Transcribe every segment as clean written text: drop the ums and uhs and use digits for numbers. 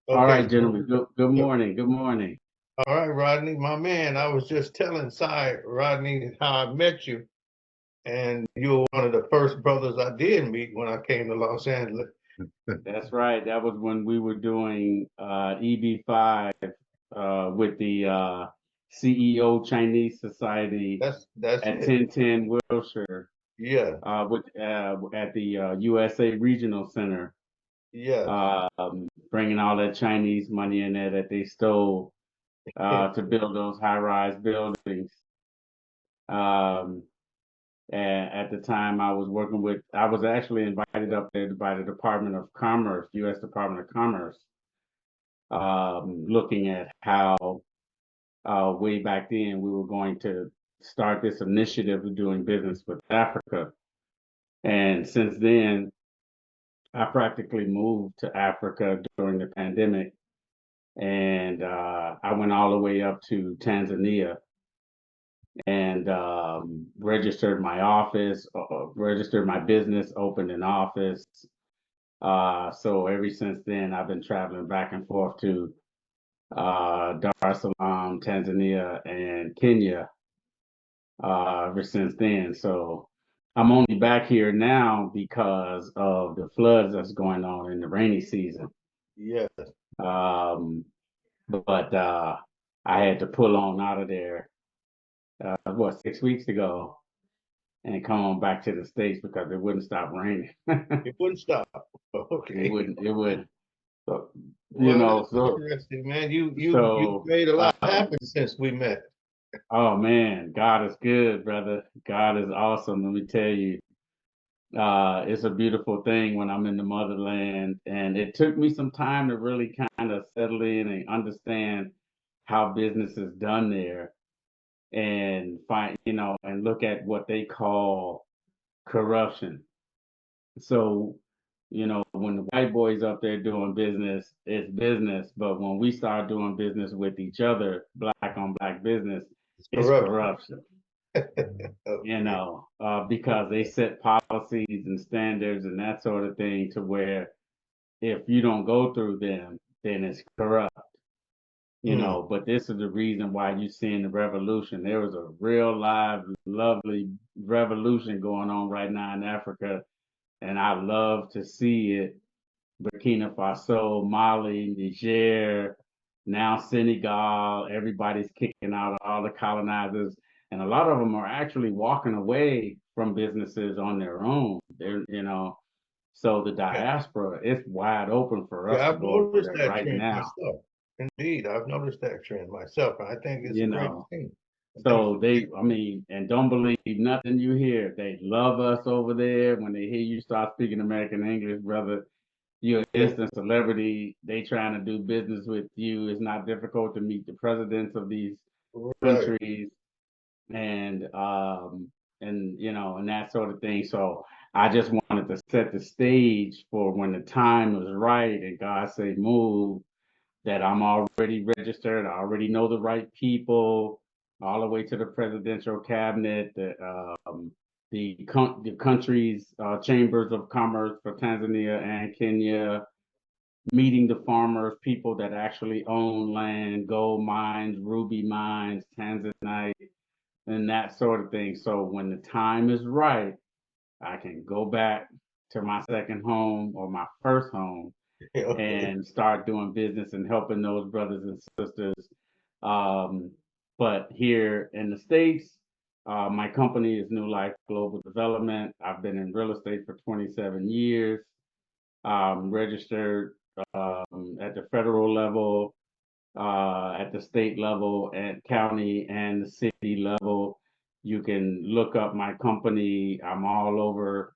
All Okay, right, gentlemen. Good so, morning. Good morning. all right, Rodney, my man. I was just telling Cy, Rodney, how I met you, and you were one of the first brothers I did meet when I came to Los Angeles. That's right. That was when we were doing EB5 with the CEO Chinese Society That's at it. 1010 Wilshire Yeah, at the USA Regional Center, yes. bringing all that Chinese money in there that they stole to build those high-rise buildings. Um, And at the time, I was actually invited up there by the Department of Commerce, U.S. Department of Commerce, looking at how way back then we were going to start this initiative of doing business with Africa. And since then, I practically moved to Africa during the pandemic, and I went all the way up to Tanzania and registered my office, registered my business, opened an office. So ever since then, I've been traveling back and forth to Dar es Salaam, Tanzania, and Kenya ever since then. So I'm only back here now because of the floods that's going on in the rainy season. Yes. Um, but I had to pull on out of there, 6 weeks ago, and come on back to the States because it wouldn't stop raining. It wouldn't stop. It Okay. wouldn't, it would, so, Well, that's so, interesting, man. You so, made a lot um, happen since we met. oh man, God is good, brother. God is awesome. Let me tell you, it's a beautiful thing when I'm in the motherland. And it took me some time to really kind of settle in and understand how business is done there and and look at what they call corruption. So, when the white boys up there doing business, it's business. But when we start doing business with each other, black on black business, It's it's corruption. corruption, Okay. because they set policies and standards and that sort of thing to where if you don't go through them, then it's corrupt. Hmm. But this is the reason why you're seeing the revolution. There was a real live, lovely revolution going on right now in Africa, and I love to see it. Burkina Faso, Mali, Niger, now Senegal. Everybody's kicking out all the colonizers, and a lot of them are actually walking away from businesses on their own. So the Yeah. diaspora is wide open for us Yeah, to I've go over noticed there that right trend now. myself. Indeed, I've noticed that trend myself. I think it's a You great know, thing. I think so I mean, and don't believe nothing you hear. They love us over there. When they hear you start speaking American English, brother, you're an yeah, instant celebrity. They trying to do business with you. It's not difficult to meet the presidents of these right. countries and and that sort of thing. So I just wanted to set the stage for when the time was right and God say move, that I'm already registered. I already know the right people, all the way to the presidential cabinet, the country's chambers of commerce for Tanzania and Kenya, meeting the farmers, people that actually own land, gold mines, ruby mines, tanzanite, and that sort of thing. So when the time is right, I can go back to my second home or my first home Okay. and start doing business and helping those brothers and sisters. Um, but here in the States, my company is New Life Global Development. I've been in real estate for 27 years, registered at the federal level, at the state level, at county and the city level. You can look up my company. I'm all over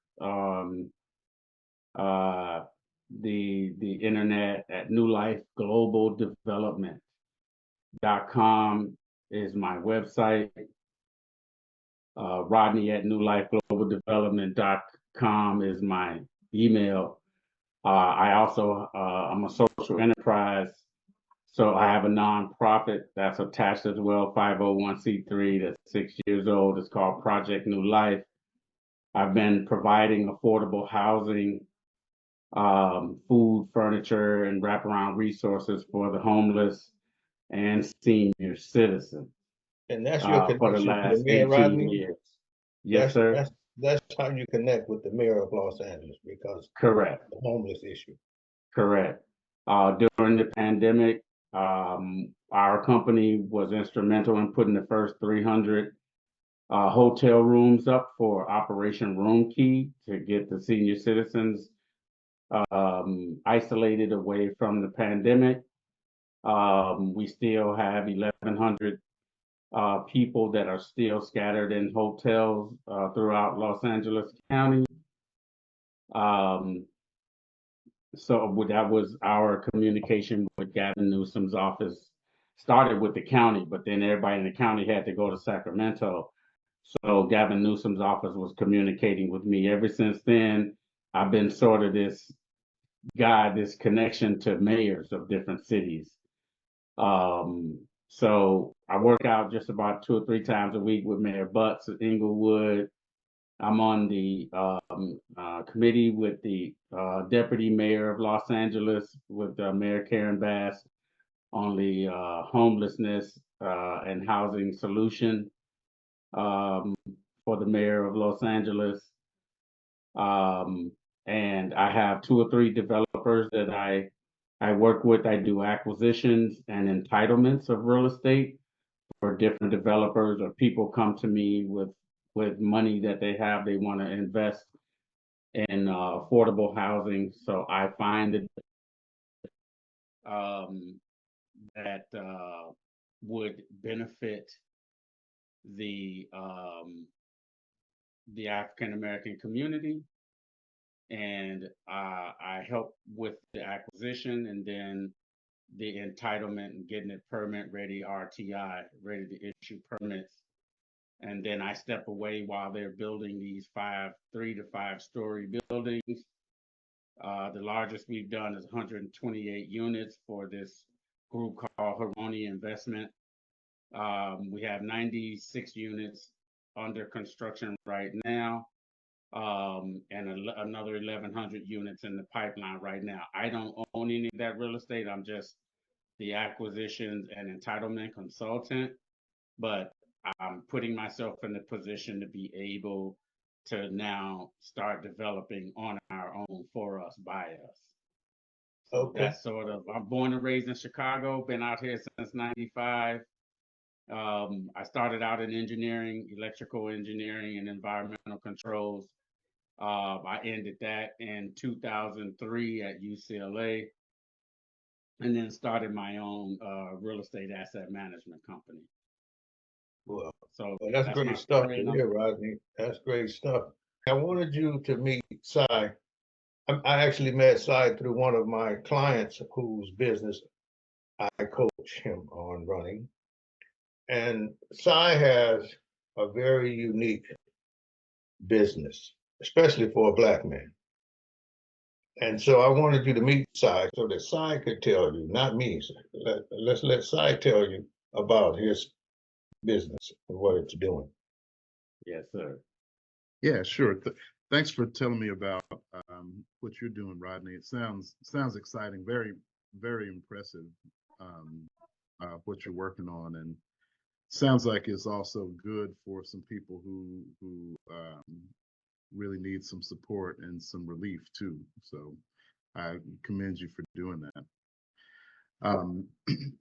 uh, the internet at newlifeglobaldevelopment.com is my website. Rodney at newlifeglobaldevelopment.com is my email. I also I'm a social enterprise, so I have a nonprofit that's attached as well, 501c3, that's 6 years old. It's called Project New Life. I've been providing affordable housing food, furniture, and wraparound resources for the homeless and senior citizens And that's your for the connection to the last mayor, 18 Rodney. years. Yes, That's sir. that's that's how you connect with the mayor of Los Angeles because Correct. of the homeless issue. Correct. During the pandemic, our company was instrumental in putting the first 300 hotel rooms up for Operation Room Key to get the senior citizens isolated away from the pandemic. We still have 1,100 people that are still scattered in hotels throughout Los Angeles County. Um, so that was our communication with Gavin Newsom's office. Started with the county, but then everybody in the county had to go to Sacramento. So Gavin Newsom's office was communicating with me. Ever since then, I've been sort of this guy, this connection to mayors of different cities. So I work out just about 2 or 3 times a week with Mayor Butts of Inglewood. I'm on the committee with the deputy mayor of Los Angeles, with Mayor Karen Bass, on the homelessness and housing solution um, for the mayor of Los Angeles. Um, and I have 2 or 3 developers that I work with. I do acquisitions and entitlements of real estate for different developers, or people come to me with money that they have, they want to invest in affordable housing. So I find um, that would benefit the um, the African American community, and I help with the acquisition and then the entitlement and getting it permit ready, RTI, ready to issue permits. And then I step away while they're building these 3 to 5 story buildings. The largest we've done is 128 units for this group called Haroni Investment. We have 96 units under construction right now, and another 1,100 units in the pipeline right now. I don't own any of that real estate. I'm just the acquisitions and entitlement consultant, but I'm putting myself in a position to be able to now start developing on our own, for us, by us. So Okay. that's sort of, I'm born and raised in Chicago, been out here since 95. I started out in engineering, electrical engineering and environmental controls. I ended that in 2003 at UCLA, and then started my own real estate asset management company. Well, So that's that's my great stuff story. to And hear, Rodney. That's great stuff. I wanted you to meet Cy. I actually met Cy through one of my clients whose business I coach him on running. And Cy has a very unique business, especially for a Black man. And so I wanted you to meet Cy so that Cy could tell you, not me. Let's let Cy tell you about his business and what it's doing. yes, sir. Yeah, sure. Thanks for telling me about what you're doing, Rodney. It sounds exciting, very, very impressive, um, what you're working on, and sounds like it's also good for some people who really need some support and some relief too. So I commend you for doing that.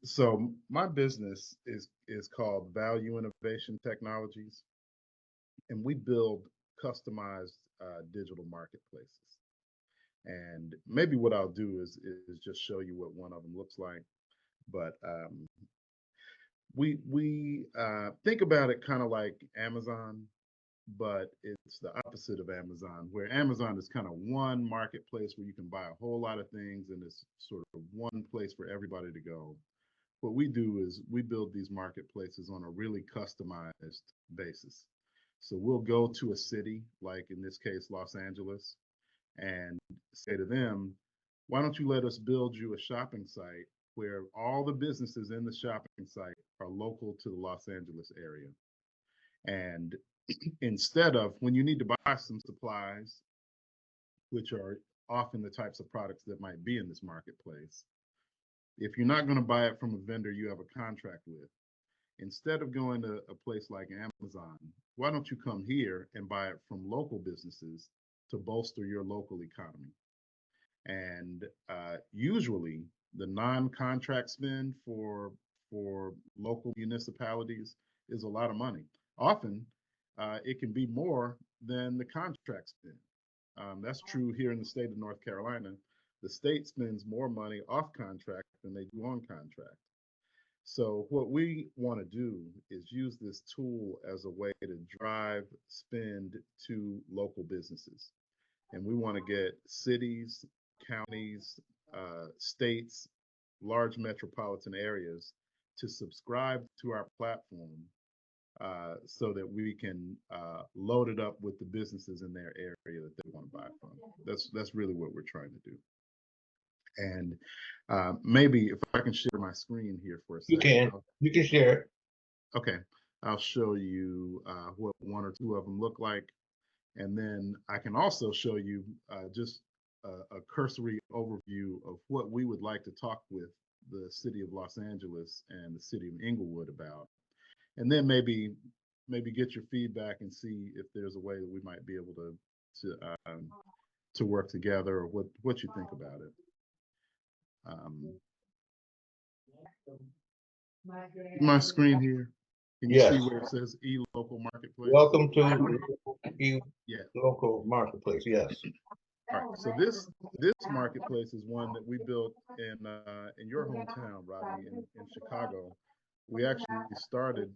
So my business is called Value Innovation Technologies, and we build customized digital marketplaces. And maybe what I'll do is just show you what one of them looks like. But we think about it kind of like Amazon, but it's the opposite of Amazon, where Amazon is kind of one marketplace where you can buy a whole lot of things, and it's sort of one place for everybody to go. What we do is we build these marketplaces on a really customized basis. So we'll go to a city, like in this case, Los Angeles, and say to them, why don't you let us build you a shopping site where all the businesses in the shopping site are local to the Los Angeles area. And instead of when you need to buy some supplies, which are often the types of products that might be in this marketplace. If you're not going to buy it from a vendor you have a contract with, instead of going to a place like Amazon, why don't you come here and buy it from local businesses to bolster your local economy? And usually the non-contract spend for local municipalities is a lot of money. Often it can be more than the contract spend. That's true here in the state of North Carolina. The state spends more money off contract than they do on contract. So what we want to do is use this tool as a way to drive spend to local businesses. And we want to get cities, counties, states, large metropolitan areas to subscribe to our platform so that we can load it up with the businesses in their area that they want to buy from. That's really what we're trying to do. And maybe if I can share my screen here for a second. You can share it. Okay, I'll show you what one or two of them look like. And then I can also show you just a cursory overview of what we would like to talk with the city of Los Angeles and the city of Inglewood about. And then maybe get your feedback and see if there's a way that we might be able to work together, or what you think about it. My screen here. Can you see where it says e-local marketplace? Welcome to Yeah. local marketplace. Yes. All right. So this marketplace is one that we built in your hometown, Rodney, in Chicago. We actually started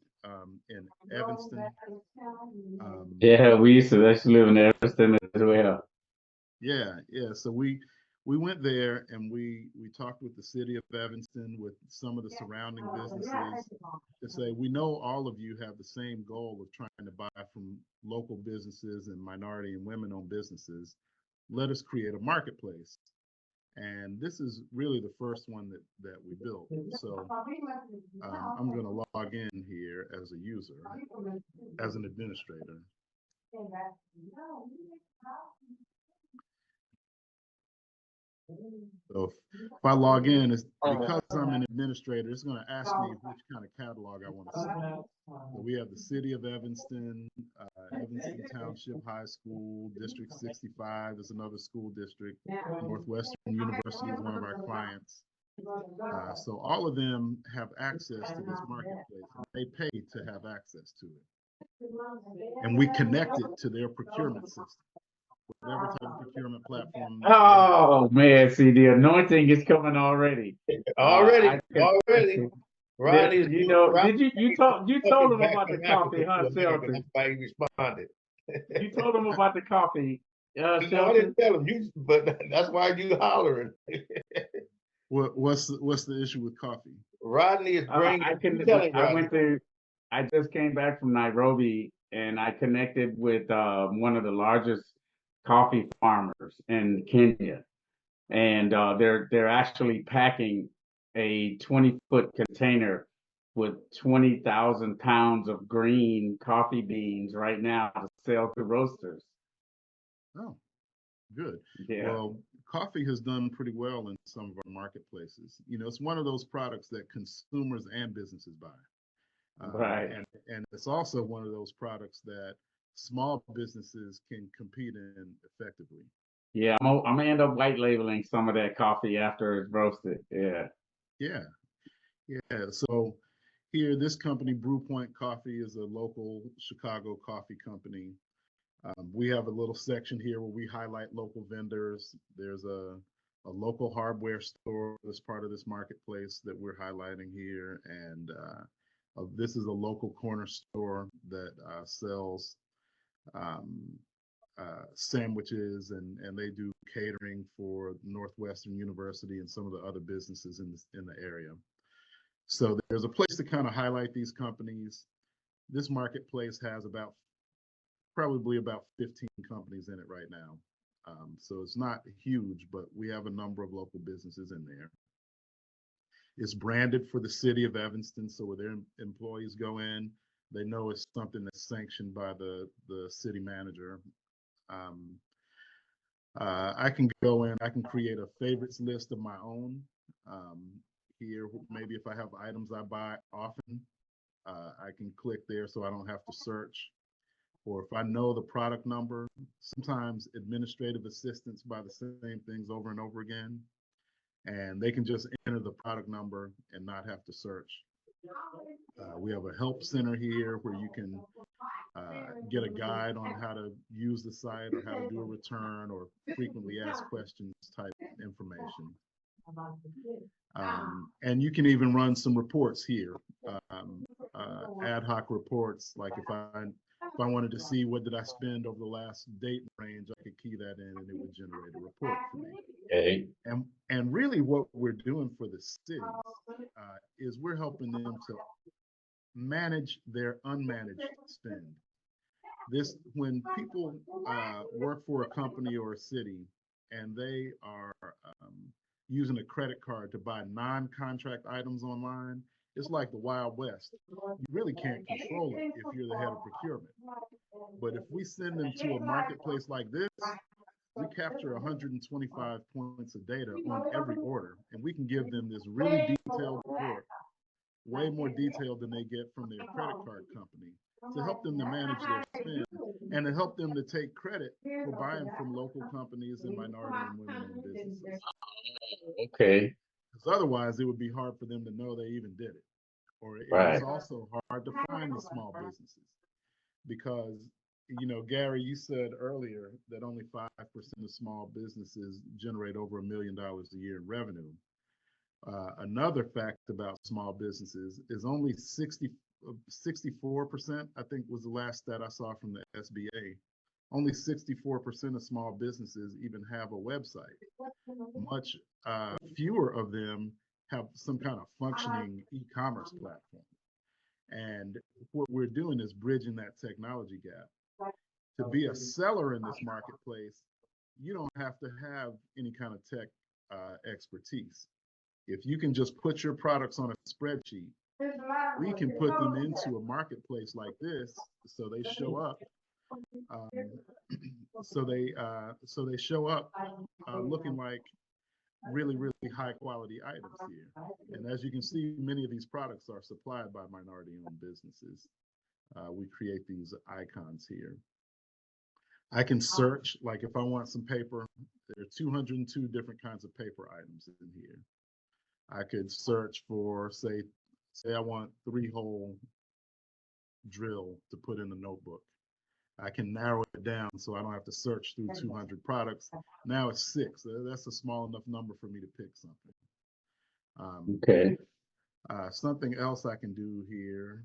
in Evanston. Yeah, we used to actually live in Evanston as well. Yeah. So we went there and we talked with the city of Evanston, with some of the surrounding businesses, to say, we know all of you have the same goal of trying to buy from local businesses and minority and women-owned businesses. Let us create a marketplace. And this is really the first one that we built. So I'm going to log in here as a user, as an administrator. So if I log in, it's because I'm an administrator, it's going to ask me which kind of catalog I want to see. So we have the city of Evanston, Evanston Township High School, District 65 is another school district. Northwestern University is one of our clients. So all of them have access to this marketplace. They pay to have access to it. And we connect it to their procurement system. Whatever type of procurement platform. Oh man, see, the anointing is coming already. Already. Rodney, you told him about the coffee, huh, Shelton? That's why he responded. You told him about the coffee, No, I Shelton. didn't tell him. But that's why you hollering. What's the issue with coffee? Rodney is bringing. I just came back from Nairobi and I connected with one of the largest coffee farmers in Kenya, and they're actually packing a 20-foot container with 20,000 pounds of green coffee beans right now to sell to roasters. Oh, good. Yeah. Well, coffee has done pretty well in some of our marketplaces. You know, it's one of those products that consumers and businesses buy. Right. And it's also one of those products that small businesses can compete in effectively. Yeah, I'm gonna end up white labeling some of that coffee after it's roasted. Yeah. So here, this company, Brew Point Coffee, is a local Chicago coffee company. We have a little section here where we highlight local vendors. There's a local hardware store that's part of this marketplace that we're highlighting here, and this is a local corner store that sells sandwiches, and they do catering for Northwestern University and some of the other businesses in the area. So there's a place to kind of highlight these companies. This marketplace has probably about 15 companies in it right now. So it's not huge, but we have a number of local businesses in there. It's branded for the city of Evanston, so when their employees go in, they know it's something that's sanctioned by the city manager. I can go in, I can create a favorites list of my own. Here, maybe if I have items I buy often, I can click there so I don't have to search. Or if I know the product number, sometimes administrative assistants buy the same things over and over again, and they can just enter the product number and not have to search. We have a help center here where you can get a guide on how to use the site or how to do a return or frequently asked questions type information. And you can even run some reports here, ad hoc reports. Like if I wanted to see what did I spend over the last date range, I could key that in and it would generate a report for me. Okay. And really what we're doing for the cities is we're helping them to manage their unmanaged spend. When people work for a company or a city and they are using a credit card to buy non-contract items online, it's like the Wild West. You really can't control it if you're the head of procurement. But if we send them to a marketplace like this, we capture 125 points of data on every order, and we can give them this really detailed report, way more detailed than they get from their credit card company, to help them to manage their spend and to help them to take credit for buying from local companies and minority and women-owned businesses. Okay. Because otherwise, it would be hard for them to know they even did it. Or it Right. was also hard to find the small businesses. Because, you know, Gary, you said earlier that only 5% of small businesses generate over $1 million a year in revenue. Another fact about small businesses is only 64%, I think was the last stat I saw from the SBA. Only 64% of small businesses even have a website. Much fewer of them have some kind of functioning e-commerce platform. And what we're doing is bridging that technology gap. To be a seller in this marketplace, you don't have to have any kind of tech expertise. If you can just put your products on a spreadsheet, we can put them into a marketplace like this, so they show up. So they show up looking like really, really high quality items here. And as you can see, many of these products are supplied by minority-owned businesses. We create these icons here. I can search, like if I want some paper, there are 202 different kinds of paper items in here. I could search for, say I want 3-hole drill to put in a notebook. I can narrow it down so I don't have to search through 200 products. Now it's 6. That's a small enough number for me to pick something. Okay. Something else I can do here.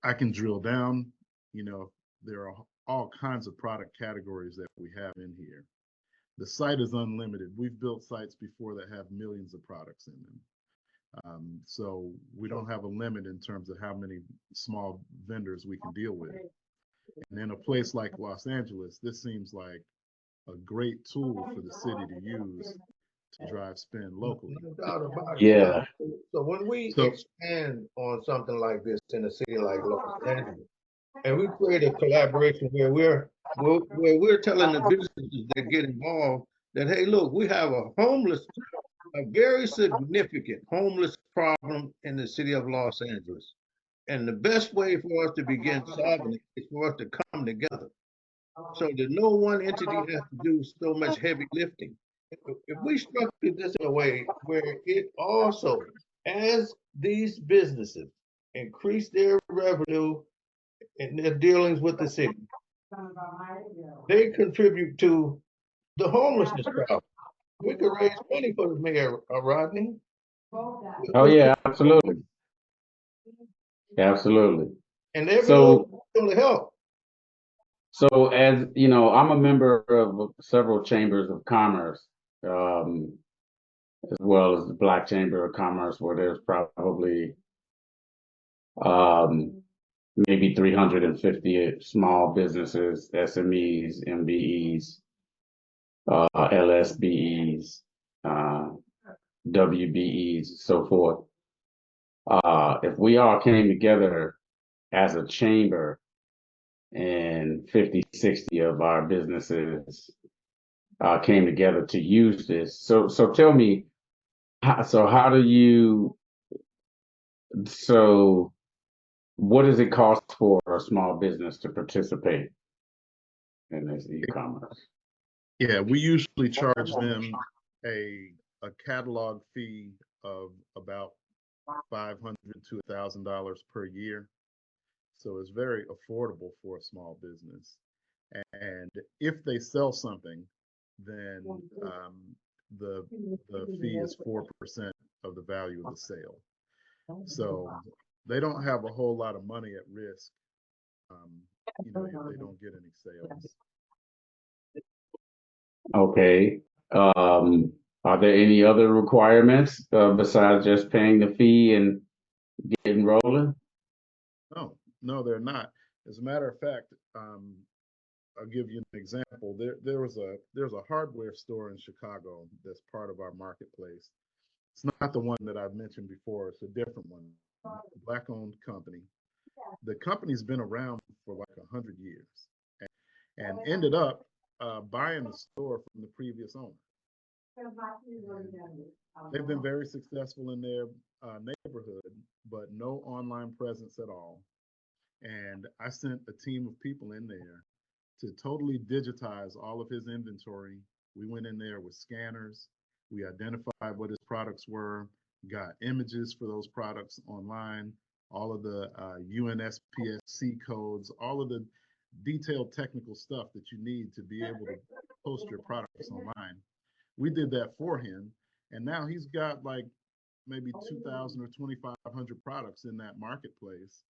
I can drill down. You know, there are all kinds of product categories that we have in here. The site is unlimited. We've built sites before that have millions of products in them. So we don't have a limit in terms of how many small vendors we can deal with. And in a place like Los Angeles, this seems like a great tool for the city to use to drive spend locally. No doubt about it. Yeah. So when we expand on something like this in a city like Los Angeles, and we create a collaboration where we're telling the businesses that get involved that, hey, look, we have a very significant homeless problem in the city of Los Angeles. And the best way for us to begin solving it is for us to come together so that no one entity has to do so much heavy lifting. If we structure this in a way where it also, as these businesses increase their revenue in their dealings with the city, they contribute to the homelessness problem. We could raise money for the mayor, Rodney. Oh yeah, absolutely. Absolutely. And everyone's going to help. So as you know, I'm a member of several chambers of commerce, as well as the Black Chamber of Commerce, where there's probably maybe 350 small businesses, SMEs, MBEs, LSBEs, WBEs, so forth. If we all came together as a chamber and 50, 60 of our businesses came together to use this. So tell me, how do you, so what does it cost for a small business to participate in this e-commerce? Yeah, we usually charge them a catalog fee of about $500 to $1,000 per year. So it's very affordable for a small business. And if they sell something, then the fee is 4% of the value of the sale. So they don't have a whole lot of money at risk, if they don't get any sales. Okay. Are there any other requirements besides just paying the fee and getting rolling? No, they're not. As a matter of fact, I'll give you an example. There's a hardware store in Chicago that's part of our marketplace. It's not the one that I've mentioned before. It's a different one, Black-owned company. The company's been around for like 100 years, and ended up buying the store from the previous owner. They've been very successful in their neighborhood, but no online presence at all. And I sent a team of people in there to totally digitize all of his inventory. We went in there with scanners. We identified what his products were, got images for those products online, all of the UNSPSC codes, all of the detailed technical stuff that you need to be able to post your products online. We did that for him, and now he's got like maybe 2,000 or 2,500 products in that marketplace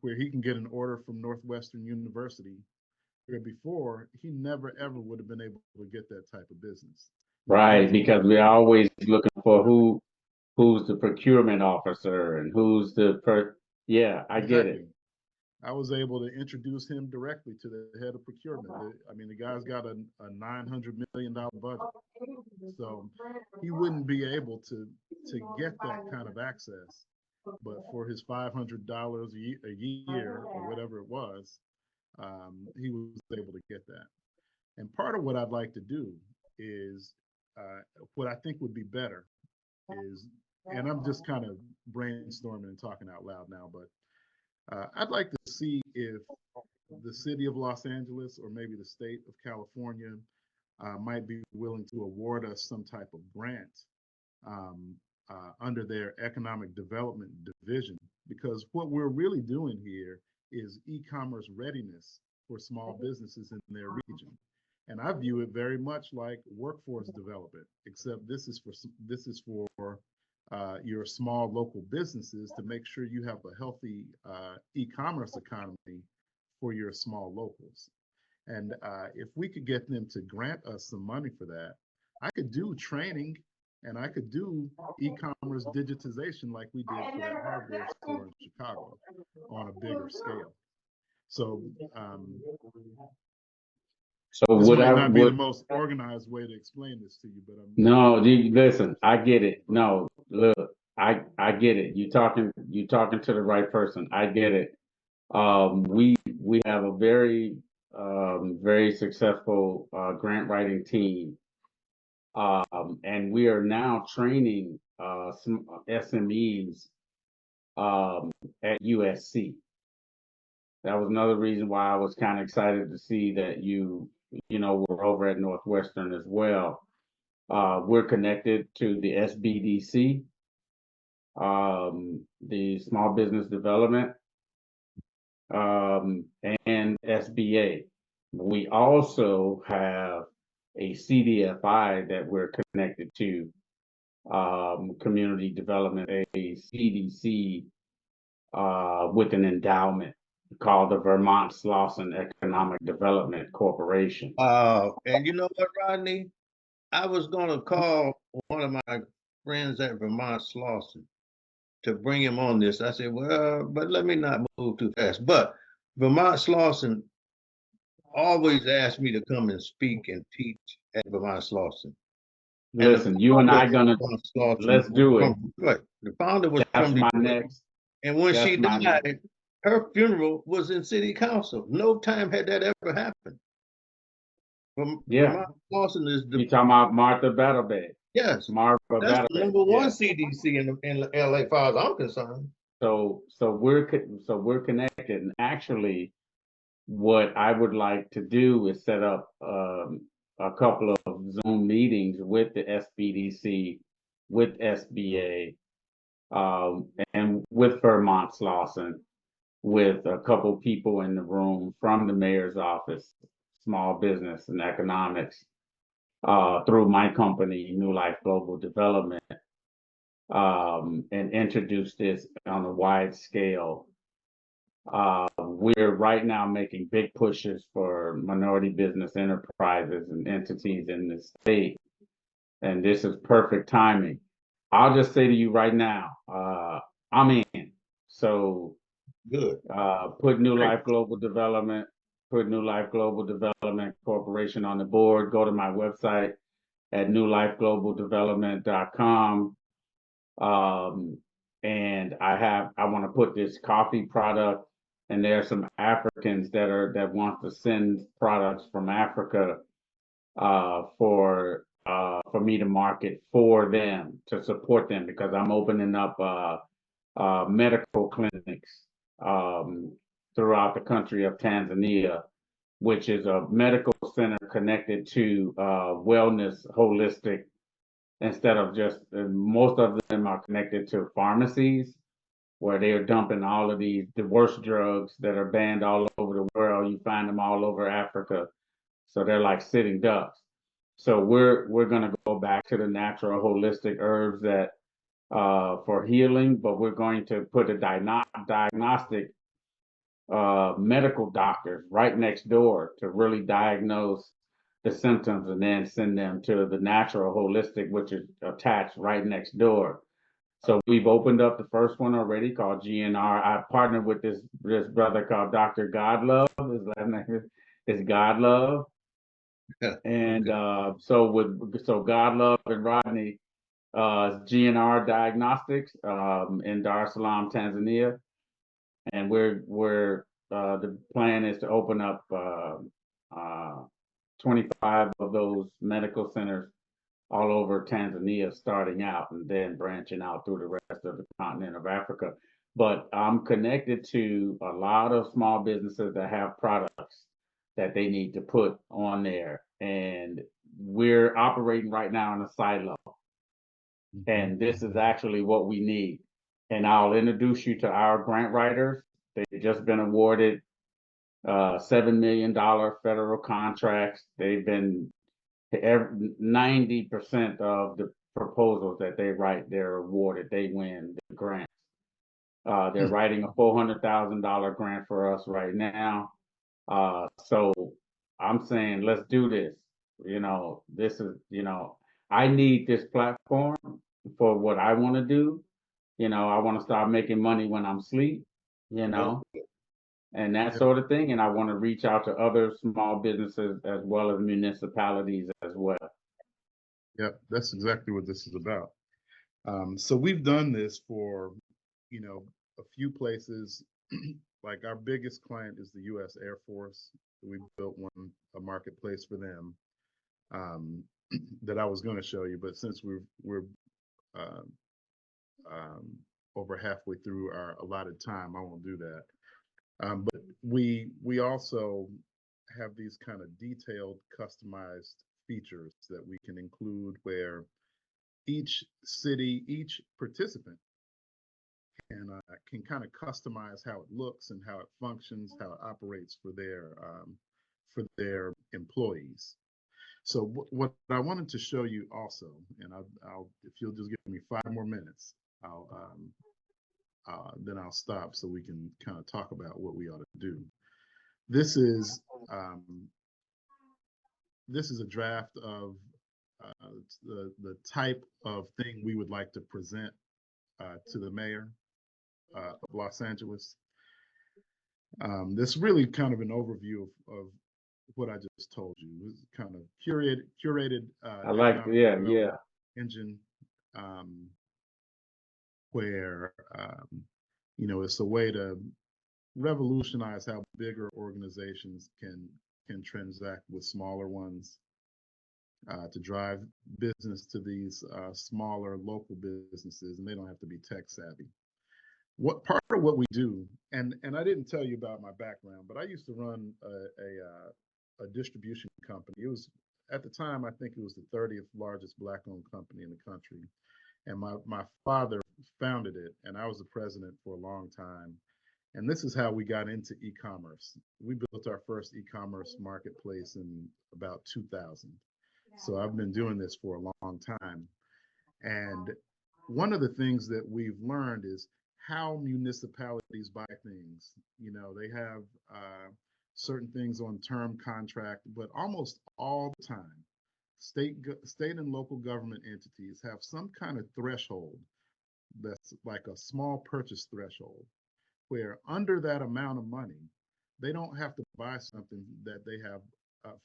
where he can get an order from Northwestern University, where before he never ever would have been able to get that type of business. Right, because we're always looking for who's the procurement officer and who's the yeah, I get it. I was able to introduce him directly to the head of procurement. I mean, the guy's got a $900 million budget, so he wouldn't be able to get that kind of access. But for his $500 a year or whatever it was, he was able to get that. And part of what I'd like to do is what I think would be better is, and I'm just kind of brainstorming and talking out loud now, but I'd like to see if the city of Los Angeles or maybe the state of California might be willing to award us some type of grant under their economic development division, because what we're really doing here is e-commerce readiness for small businesses in their region. And I view it very much like workforce development, except this is for your small local businesses to make sure you have a healthy e-commerce economy for your small locals. And if we could get them to grant us some money for that, I could do training and I could do e-commerce digitization like we did for that hardware store in Chicago on a bigger scale. So this might not be the most organized way to explain this to you, but no, listen, I get it. No, look, I get it. You're talking to the right person. I get it. We have a very very successful grant writing team, and we are now training some SMEs at USC. That was another reason why I was kind of excited to see that you were over at Northwestern as well. We're connected to the SBDC, the Small Business Development, and SBA. We also have a CDFI that we're connected to, Community Development, a CDC with an endowment called the Vermont Slauson Economic Development Corporation. And you know what, Rodney? I was going to call one of my friends at Vermont Slauson to bring him on this. I said, well, but let me not move too fast. But Vermont Slauson always asked me to come and speak and teach at Vermont Slauson. Listen, you and I let's do it. The founder was That's from my Detroit. next. And when she died, her funeral was in city council. No time had that ever happened. Yeah. Vermont Lawson is You the, talking about Martha Battlebed? yes, Martha that's the Battlebed. number one Yeah. CDC in LA, as far as I'm concerned. So we're connected. And actually, what I would like to do is set up a couple of Zoom meetings with the SBDC, with SBA, and with Vermont Slauson, with a couple people in the room from the mayor's office, small business and economics, through my company, New Life Global Development, and introduce this on a wide scale. We're right now making big pushes for minority business enterprises and entities in the state, and this is perfect timing. I'll just say to you right now, I'm in. So Good. put New Great. Life Global Development, put New Life Global Development Corporation on the board. Go to my website at newlifeglobaldevelopment.com. And I want to put this coffee product, and there are some Africans that want to send products from Africa for me to market for them, to support them, because I'm opening up medical clinics throughout the country of Tanzania, which is a medical center connected to wellness, holistic, instead of just most of them are connected to pharmacies where they are dumping all of these the worst drugs that are banned all over the world. You find them all over Africa, so they're like sitting ducks. So we're gonna go back to the natural, holistic herbs that for healing, but we're going to put a diagnostic medical doctors right next door to really diagnose the symptoms and then send them to the natural holistic, which is attached right next door. So we've opened up the first one already called GNR. I partnered with this brother called Dr. Godlove. His last name is Godlove. Yeah. And Okay. so Godlove and Rodney, GNR Diagnostics in Dar es Salaam, Tanzania. And we're the plan is to open up 25 of those medical centers all over Tanzania, starting out and then branching out through the rest of the continent of Africa. But I'm connected to a lot of small businesses that have products that they need to put on there. And we're operating right now in a silo. And this is actually what we need. And I'll introduce you to our grant writers. They've just been awarded $7 million federal contracts. They've been 90% of the proposals that they write, they're awarded. They win the grants. They're writing a $400,000 grant for us right now. So I'm saying, let's do this. This is, I need this platform for what I want to do. I want to start making money when I'm asleep, you know, and that Yep. sort of thing. And I want to reach out to other small businesses as well as municipalities as well. Yep, that's exactly what this is about. So we've done this for, a few places. Like our biggest client is the U.S. Air Force. We built a marketplace for them that I was going to show you, but since we're uh, over halfway through our allotted time, I won't do that. But we also have these kind of detailed, customized features that we can include where each city, each participant can kind of customize how it looks and how it functions, how it operates for their employees. So what I wanted to show you also, and I'll if you'll just give me 5 more minutes, then I'll stop so we can kind of talk about what we ought to do. This is a draft of the type of thing we would like to present to the mayor of Los Angeles. This is really kind of an overview of what I just told you. It's kind of curated I like, yeah. engine where it's a way to revolutionize how bigger organizations can transact with smaller ones, to drive business to these smaller local businesses, and they don't have to be tech savvy. What part of what we do, and I didn't tell you about my background, but I used to run a distribution company. It was, at the time, I think it was the 30th largest black-owned company in the country, and my father founded it, and I was the president for a long time. And this is how we got into e-commerce. We built our first e-commerce marketplace in about 2000. So I've been doing this for a long time. And one of the things that we've learned is how municipalities buy things. You know, they have certain things on term contract, but almost all the time, state and local government entities have some kind of threshold that's like a small purchase threshold, where under that amount of money, they don't have to buy something that they have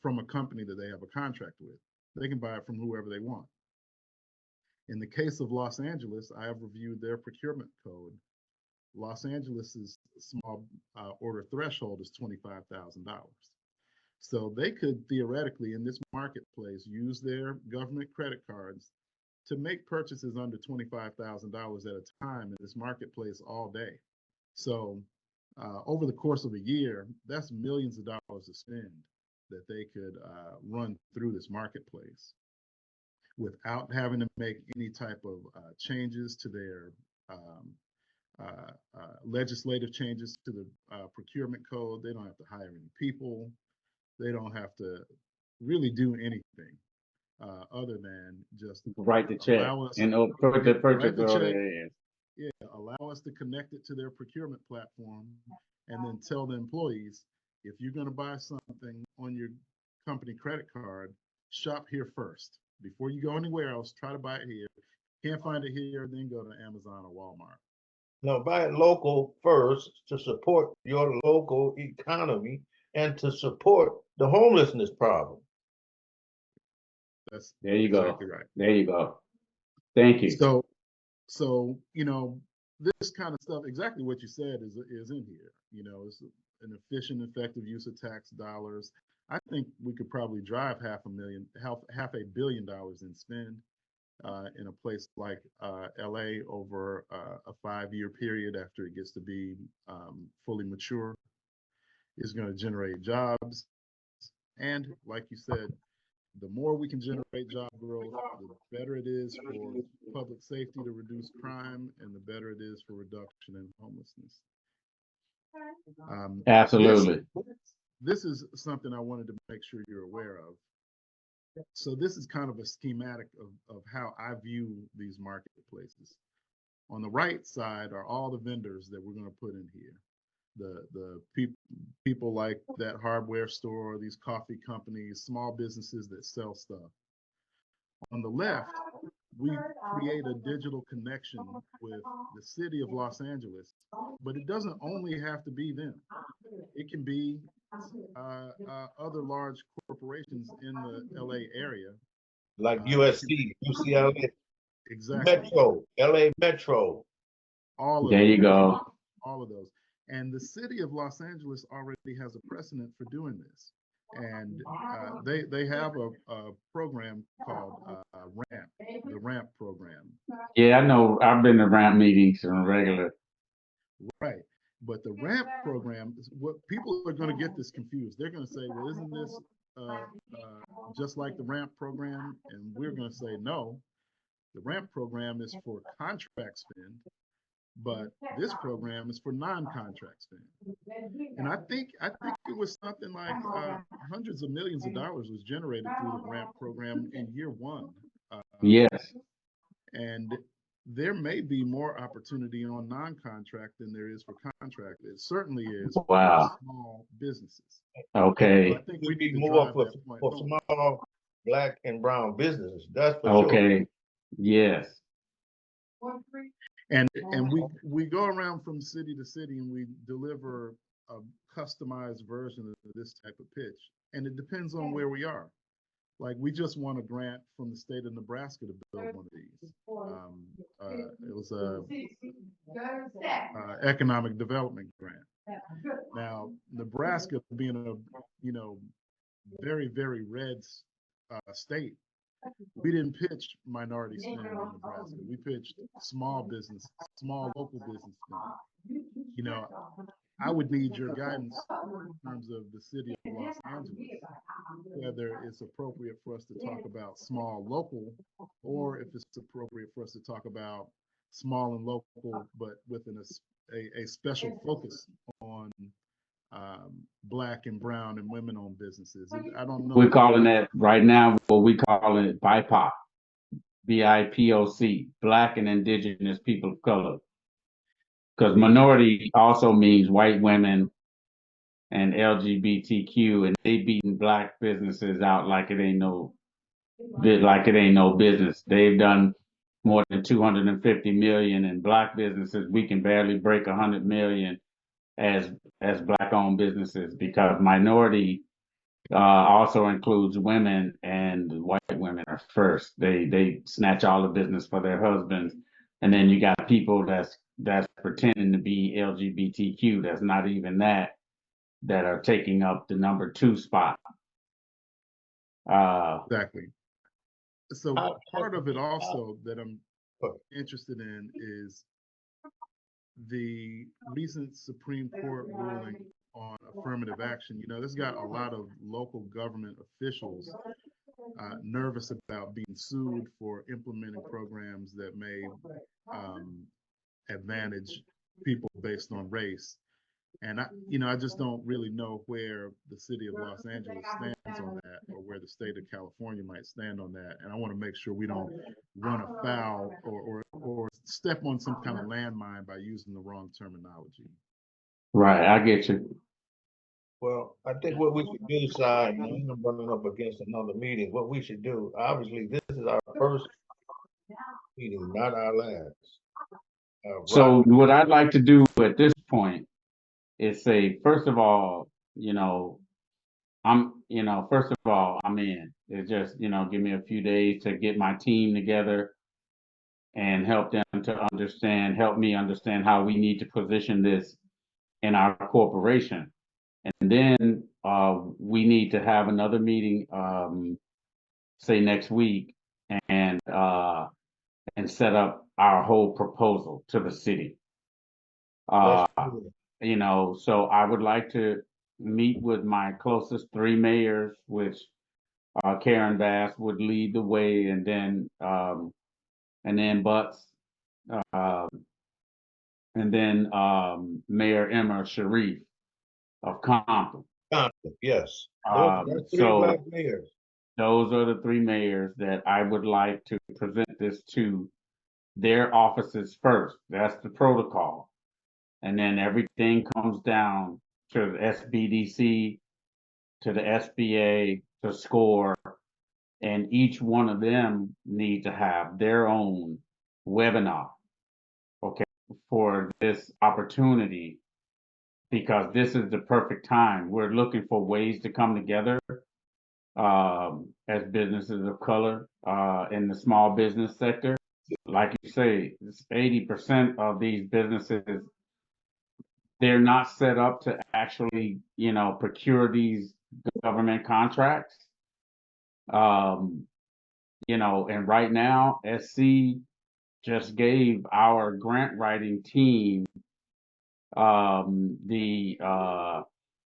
from a company that they have a contract with. They can buy it from whoever they want. In the case of Los Angeles, I have reviewed their procurement code. Los Angeles's small order threshold is $25,000. So they could theoretically, in this marketplace, use their government credit cards to make purchases under $25,000 at a time in this marketplace all day. So over the course of a year, that's millions of dollars to spend that they could run through this marketplace without having to make any type of changes to their legislative changes to the procurement code. They don't have to hire any people. They don't have to really do anything other than just Write the check allow us and put the purchase the order check. in. Yeah, allow us to connect it to their procurement platform, and then tell the employees, if you're going to buy something on your company credit card, shop here first. Before you go anywhere else, try to buy it here. Can't find it here, then go to Amazon or Walmart. No, buy it local first to support your local economy and to support the homelessness problem. That's There you go. exactly right. There you go. Thank you. So you know, this kind of stuff, exactly what you said, is in here. You know, it's an efficient, effective use of tax dollars. I think we could probably drive half a billion dollars in spend in a place like LA over a 5-year period after it gets to be fully mature. Is going to generate jobs, and like you said, the more we can generate job growth, the better it is for public safety to reduce crime, and the better it is for reduction in homelessness. Absolutely. This is something I wanted to make sure you're aware of. So this is kind of a schematic of how I view these marketplaces. On the right side are all the vendors that we're going to put in here. The people like that hardware store, these coffee companies, small businesses that sell stuff. On the left, we create a digital connection with the city of Los Angeles, but it doesn't only have to be them. It can be other large corporations in the LA area. Like USC, UCLA, Exactly. Metro, LA Metro. All of There those. you go. All of those. And the city of Los Angeles already has a precedent for doing this. And they have a program called RAMP, the RAMP program. Yeah, I know. I've been to ramp meetings on a regular. Right. But the RAMP program, what people are going to get this confused. They're going to say, well, isn't this just like the RAMP program? And we're going to say, no, the RAMP program is for contract spend, but this program is for non-contract spend. And I think it was something like hundreds of millions of dollars was generated through the RAMP program in year one. Yes. And there may be more opportunity on non-contract than there is for contract. It certainly is Wow. for small businesses. Okay. So I think we need to more drive for that point home. small Black and brown businesses. That's for sure. Okay. Yes. And we go around from city to city and we deliver a customized version of this type of pitch. And it depends on where we are. Like we just won a grant from the state of Nebraska to build one of these. It was a economic development grant. Now, Nebraska being a, very, very red state, we didn't pitch minority STEM in Nebraska. We pitched small business, small local business STEM. I would need your guidance in terms of the city of Los Angeles, whether it's appropriate for us to talk about small local, or if it's appropriate for us to talk about small and local, but with a special focus on Black and brown and women-owned businesses. I don't know. We're calling that right now, what we call it BIPOC, BIPOC, Black and Indigenous People of Color. Because minority also means white women and LGBTQ, and they beating Black businesses out like it ain't no business. They've done more than 250 million, in Black businesses we can barely break 100 million as Black owned businesses, because minority also includes women, and white women are first. They snatch all the business for their husbands, and then you got people that's pretending to be LGBTQ, that's not even that are taking up the number 2 spot. Exactly. So part of it also that I'm interested in is the recent Supreme Court ruling on affirmative action. This got a lot of local government officials nervous about being sued for implementing programs that may advantage people based on race. And I just don't really know where the city of Los Angeles stands on that, or where the state of California might stand on that. And I want to make sure we don't run afoul or step on some kind of landmine by using the wrong terminology. Right, I get you. Well, I think what we should do, Si, and I'm running up against another meeting. What we should do, obviously, this is our first meeting, not our last. So what I'd like to do at this point is say, first of all, I'm in. It's just, give me a few days to get my team together and help them to help me understand how we need to position this in our corporation. And then we need to have another meeting, say next week, and set up our whole proposal to the city. So I would like to meet with my closest 3 mayors, which Karen Bass would lead the way, and then Butts, and then Mayor Emma Sharif of Compton. Yes. That's 3 Black mayors. Those are the 3 mayors that I would like to present this to their offices first. That's the protocol. And then everything comes down to the SBDC, to the SBA, to SCORE, and each one of them need to have their own webinar, okay, for this opportunity, because this is the perfect time. We're looking for ways to come together as businesses of color in the small business sector. Like you say, 80% of these businesses, they're not set up to actually, procure these government contracts. And right now, SC just gave our grant writing team the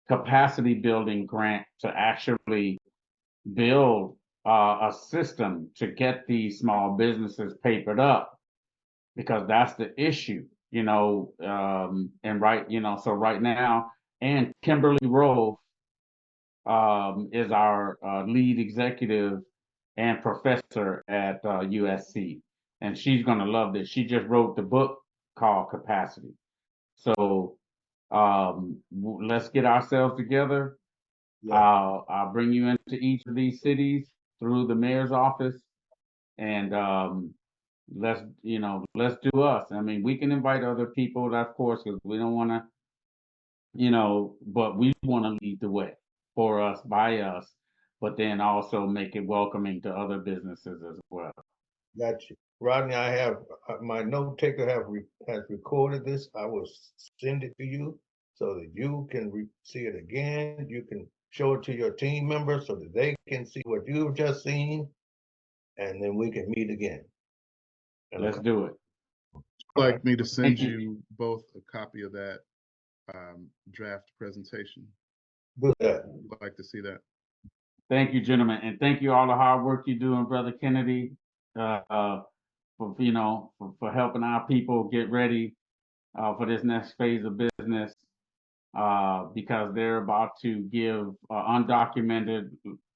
capacity building grant to actually build a system to get these small businesses papered up, because that's the issue, so right now, and Kimberly Rove is our lead executive and professor at USC, and she's going to love this. She just wrote the book called Capacity. So let's get ourselves together. Yeah. I'll bring you into each of these cities through the mayor's office, and let's do us. I mean, we can invite other people, of course, because we don't want to, but we want to lead the way for us, by us, but then also make it welcoming to other businesses as well. Got you. Rodney, I have my note taker has recorded this. I will send it to you so that you can see it again. You can show it to your team members so that they can see what you've just seen, and then we can meet again. And Let's do it. Like me to send Thank you. you both a copy of that draft presentation. do that. I'd like to see that. Thank you, gentlemen, and thank you all the hard work you're doing, Brother Kennedy, for for helping our people get ready for this next phase of business, because they're about to give undocumented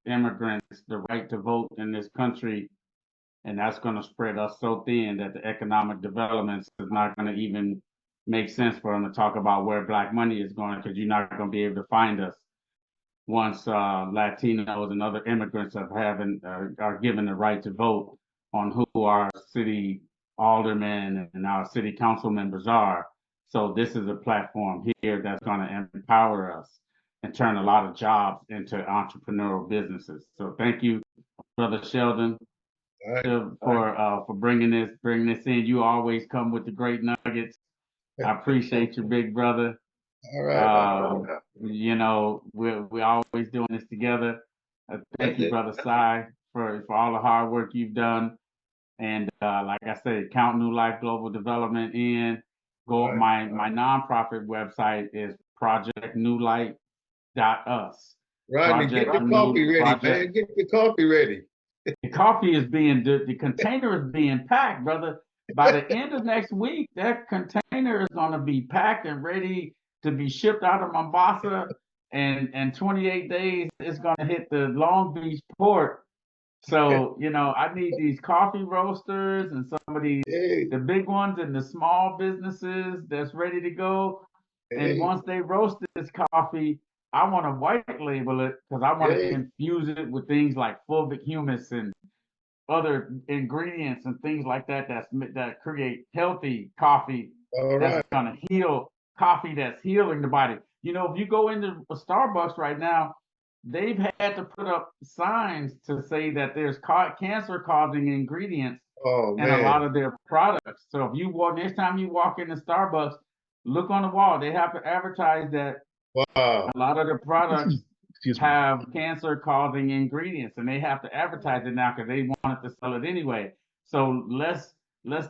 immigrants the right to vote in this country, and that's going to spread us so thin that the economic developments is not going to even make sense for them to talk about where Black money is going, because you're not going to be able to find us once Latinos and other immigrants are given the right to vote on who our city aldermen and our city council members are. So this is a platform here that's going to empower us and turn a lot of jobs into entrepreneurial businesses. So thank you, Brother Sheldon, for bringing this in. You always come with the great nuggets. I appreciate you, big brother. All right. You know, we're always doing this together. Thank you, Brother Sai, for all the hard work you've done. And like I said, Count New Life Global Development in. Go my nonprofit website is projectnewlight.us. Rodney, get the coffee ready, man. Get the coffee ready. The coffee is the container is being packed, brother. By the end of next week, that container is going to be packed and ready to be shipped out of Mombasa, and 28 days it's going to hit the Long Beach port. So, you know, I need these coffee roasters and some of these, the big ones and the small businesses that's ready to go. And once they roast this coffee, I want to white label it because I want to infuse it with things like fulvic humus and other ingredients and things like that that create healthy coffee that's going to heal, coffee that's healing the body. You know, if you go into a Starbucks right now, they've had to put up signs to say that there's cancer-causing ingredients in a lot of their products. So if you next time you walk into Starbucks, look on the wall. They have to advertise that a lot of the products have cancer-causing ingredients, and they have to advertise it now because they wanted to sell it anyway. So let's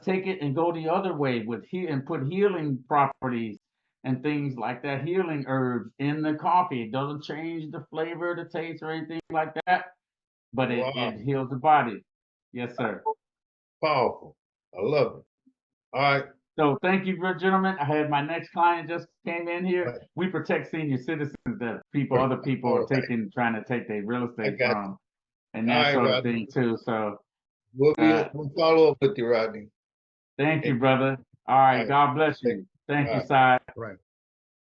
take it and go the other way and put healing properties and things like that, healing herbs in the coffee. It doesn't change the flavor, the taste, or anything like that, but it heals the body. Yes, sir. Powerful. I love it. All right. So thank you, gentlemen. I had my next client just came in here. We protect senior citizens that other people are trying to take their real estate from, and that sort of thing too. So we'll follow up with you, Rodney. Thank you, brother. All right. God bless you. Thank you, Si. Right.